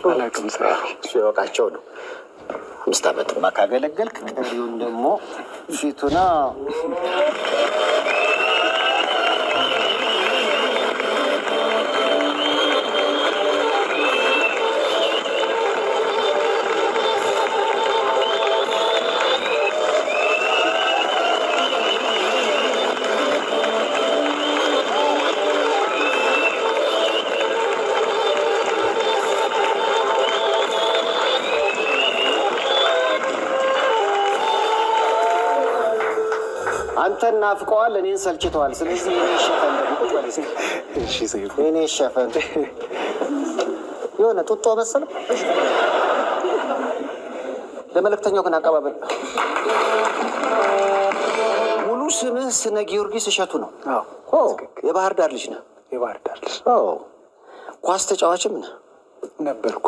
አላውቅም። እሱ ያወቃቸው ነው። 5 ዓመት ካገለገልክ ቀሪውን ደግሞ ፊቱና አንተን ናፍቀዋል፣ እኔን ሰልችተዋል። ስለዚህ እኔ ሸፈን ደግሞ ቁጭ በል እስኪ። እሺ ሰይፉ፣ እኔ ሸፈን የሆነ ጡጦ መሰል። ለመልእክተኛው ግን አቀባበል ሙሉ ስምህ ስነ ጊዮርጊስ እሸቱ ነው? አዎ። የባህር ዳር ልጅ ነህ? የባህር ዳር ልጅ። ኳስ ተጫዋችም ነህ? ነበርኩ።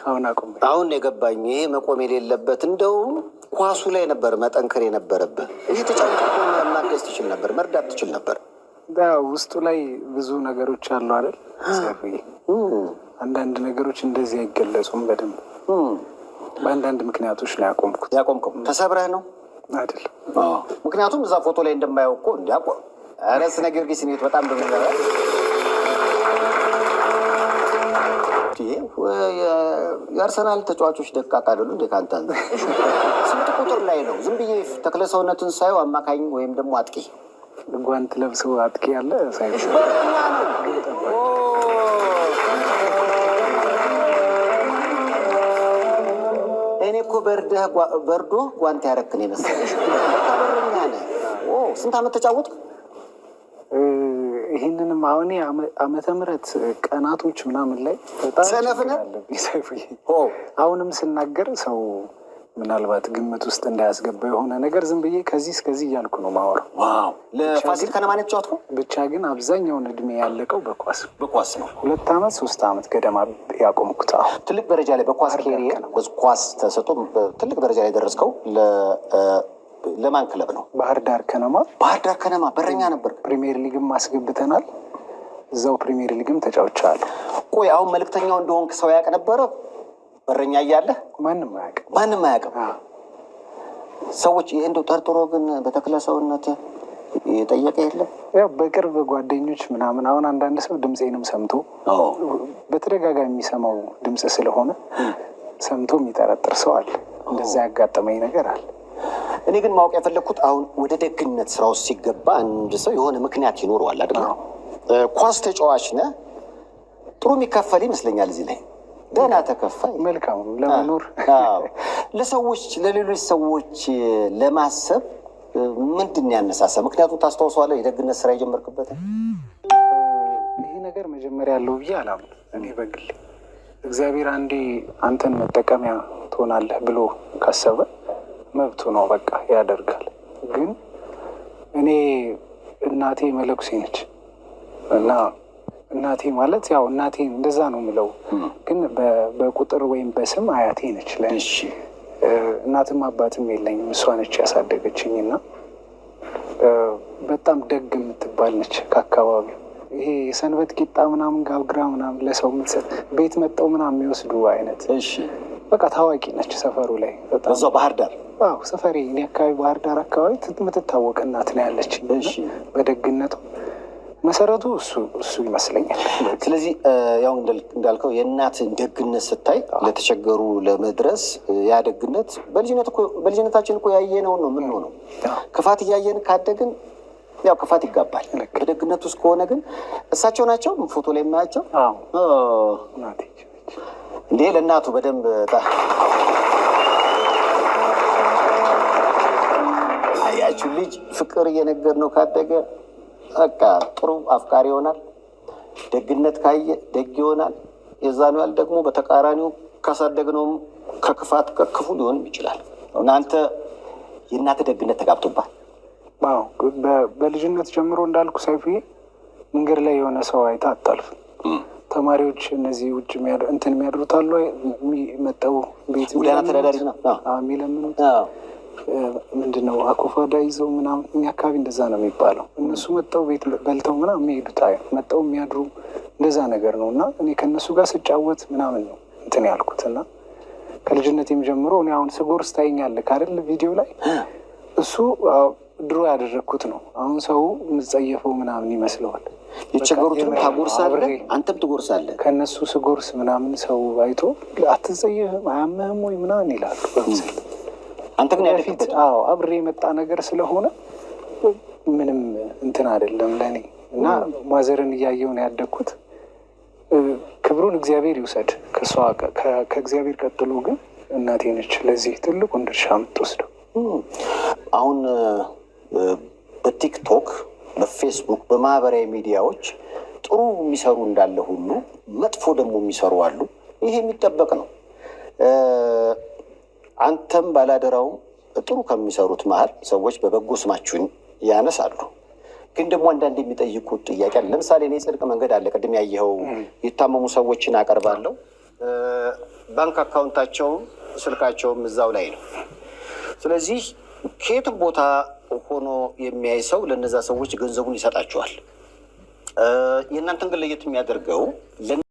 አሁን አቁም። አሁን የገባኝ ይሄ መቆም የሌለበት እንደውም ኳሱ ላይ ነበር መጠንከር የነበረብህ። ይህ ተጫውተህ ማገዝ ትችል ነበር፣ መርዳት ትችል ነበር። ውስጡ ላይ ብዙ ነገሮች አሉ አይደል? አንዳንድ ነገሮች እንደዚህ አይገለጹም በደንብ። በአንዳንድ ምክንያቶች ነው ያቆምኩት። ያቆምከው ተሰብረህ ነው አይደል? ምክንያቱም እዛ ፎቶ ላይ እንደማየው እኮ እንዲያቆም ኧረ ስነ ጊዮርጊስ ኔት በጣም ደምዘራ የአርሰናል ተጫዋቾች ደቃቅ አይደሉ እንዴ? ካንተ ስንት ቁጥር ላይ ነው? ዝም ብዬ ተክለ ሰውነቱን ሳየው አማካኝ ወይም ደግሞ አጥቂ ጓንት ለብሶ አጥቂ ያለ ሳይሆን እኔ እኮ በርዶ ጓንት ያረክን የመሰለሽ። በረኛ ነህ። ስንት ዓመት ተጫወትክ? ይህንንም አሁን ዓመተ ምህረት ቀናቶች ምናምን ላይ በጣም ሰነፍ ነህ። አሁንም ስናገር ሰው ምናልባት ግምት ውስጥ እንዳያስገባ የሆነ ነገር ዝም ብዬ ከዚህ እስከዚህ እያልኩ ነው ማወራው። ለፋሲል ከነማ ነው የተጫወትከው? ብቻ ግን አብዛኛውን እድሜ ያለቀው በኳስ ነው። 2 ዓመት 3 ዓመት ገደማ ያቆምኩት። ትልቅ ደረጃ ላይ በኳስ ኬሪየር በኳስ ተሰጥቶ ትልቅ ደረጃ ላይ ደረስከው ለማን ክለብ ነው? ባህር ዳር ከነማ። ባህር ዳር ከነማ በረኛ ነበር። ፕሪሚየር ሊግም አስገብተናል። እዛው ፕሪሚየር ሊግም ተጫውቻለሁ። ቆይ አሁን መልእክተኛው እንደሆንክ ሰው ያውቅ ነበረ? በረኛ እያለህ ማንም አያውቅም። ሰዎች እንደው ጠርጥሮ ግን በተክለ ሰውነት የጠየቀ የለም? ያው በቅርብ ጓደኞች ምናምን። አሁን አንዳንድ ሰው ድምፄንም ሰምቶ በተደጋጋሚ የሚሰማው ድምፅ ስለሆነ ሰምቶ የሚጠረጥር ሰው አለ። እንደዛ ያጋጠመኝ ነገር አለ። እኔ ግን ማወቅ የፈለግኩት አሁን ወደ ደግነት ስራ ውስጥ ሲገባ አንድ ሰው የሆነ ምክንያት ይኖረዋል አይደል? ኳስ ተጫዋች ነህ፣ ጥሩ የሚከፈል ይመስለኛል። እዚህ ላይ ደህና ተከፋይ፣ መልካም ለመኖር ለሰዎች ለሌሎች ሰዎች ለማሰብ ምንድን ያነሳሳ? ምክንያቱም ታስታውሰዋለህ የደግነት ስራ የጀመርክበት ይሄ ነገር መጀመሪያ ያለው ብዬ አላምንም። እኔ በግል እግዚአብሔር አንዴ አንተን መጠቀሚያ ትሆናለህ ብሎ ካሰበ መብቱ ነው፣ በቃ ያደርጋል። ግን እኔ እናቴ መለኩሴ ነች እና እናቴ ማለት ያው እናቴ እንደዛ ነው የምለው፣ ግን በቁጥር ወይም በስም አያቴ ነች ለእኔ። እናትም አባትም የለኝም፣ እሷ ነች ያሳደገችኝ እና በጣም ደግ የምትባል ነች። ከአካባቢው ይሄ የሰንበት ቂጣ ምናምን ጋብግራ ምናምን ለሰው የምትሰጥ ቤት መጠው ምናምን የሚወስዱ አይነት በቃ ታዋቂ ነች ሰፈሩ ላይ። እዛው ባህር ዳር ሰፈሬ እኔ አካባቢ ባህር ዳር አካባቢ የምትታወቅ እናት ነው ያለችኝ። በደግነቱ መሰረቱ እሱ ይመስለኛል። ስለዚህ ያው እንዳልከው የእናትን ደግነት ስታይ ለተቸገሩ ለመድረስ ያ ደግነት በልጅነታችን እኮ ያየነውን ነው የምንሆነው። ክፋት እያየን ካደግን ያው ክፋት ይጋባል። በደግነት ውስጥ ከሆነ ግን እሳቸው ናቸው ፎቶ ላይ የማያቸው እንዴ ለእናቱ በደንብ አያችሁ። ልጅ ፍቅር እየነገር ነው ካደገ በቃ ጥሩ አፍቃሪ ይሆናል። ደግነት ካየ ደግ ይሆናል። የዛኑ ያህል ደግሞ በተቃራኒው ካሳደግነውም ከክፋት ከክፉ ሊሆንም ይችላል። እናንተ የእናተ ደግነት ተጋብቶባል? በልጅነት ጀምሮ እንዳልኩ ሰይፉዬ መንገድ ላይ የሆነ ሰው አይታ አታልፍ። ተማሪዎች እነዚህ ውጭ እንትን የሚያድሩት አሉ መጠው ቤት ተዳዳሪ የሚለምኑት ምንድነው አኮፋዳ ይዘው ምናምን። እኛ አካባቢ እንደዛ ነው የሚባለው። እነሱ መጠው ቤት በልተው ምናምን የሚሄዱት መጠው የሚያድሩ እንደዛ ነገር ነው። እና እኔ ከእነሱ ጋር ስጫወት ምናምን ነው እንትን ያልኩት እና ከልጅነቴም ጀምሮ እኔ አሁን ስጎርስ ታይኛለህ አይደል ቪዲዮ ላይ እሱ ድሮ ያደረግኩት ነው። አሁን ሰው የምጸየፈው ምናምን ይመስለዋል። የቸገሩትም ታጎርሳለህ፣ አንተም ትጎርሳለህ። ከእነሱ ስጎርስ ምናምን ሰው አይቶ አትጸየፍም አያምህም ወይ ምናምን ይላሉ በምስል። አንተ ግን በፊት አብሬ የመጣ ነገር ስለሆነ ምንም እንትን አይደለም ለእኔ እና ማዘርን እያየሁ ነው ያደግኩት። ክብሩን እግዚአብሔር ይውሰድ። ከእግዚአብሔር ቀጥሎ ግን እናቴ ነች ለዚህ ትልቁን ድርሻ የምትወስደው። አሁን በቲክቶክ፣ በፌስቡክ፣ በማህበራዊ ሚዲያዎች ጥሩ የሚሰሩ እንዳለ ሁሉ መጥፎ ደግሞ የሚሰሩ አሉ። ይሄ የሚጠበቅ ነው። አንተም ባላደራውም ጥሩ ከሚሰሩት መሀል ሰዎች በበጎ ስማችሁን ያነሳሉ። ግን ደግሞ አንዳንድ የሚጠይቁት ጥያቄ አለ። ለምሳሌ እኔ ጽድቅ መንገድ አለ፣ ቅድም ያየኸው የታመሙ ሰዎችን አቀርባለሁ። ባንክ አካውንታቸውም ስልካቸውም እዛው ላይ ነው። ስለዚህ ከየትም ቦታ ሆኖ የሚያይ ሰው ለነዛ ሰዎች ገንዘቡን ይሰጣቸዋል። የእናንተን ግን ለየት የሚያደርገው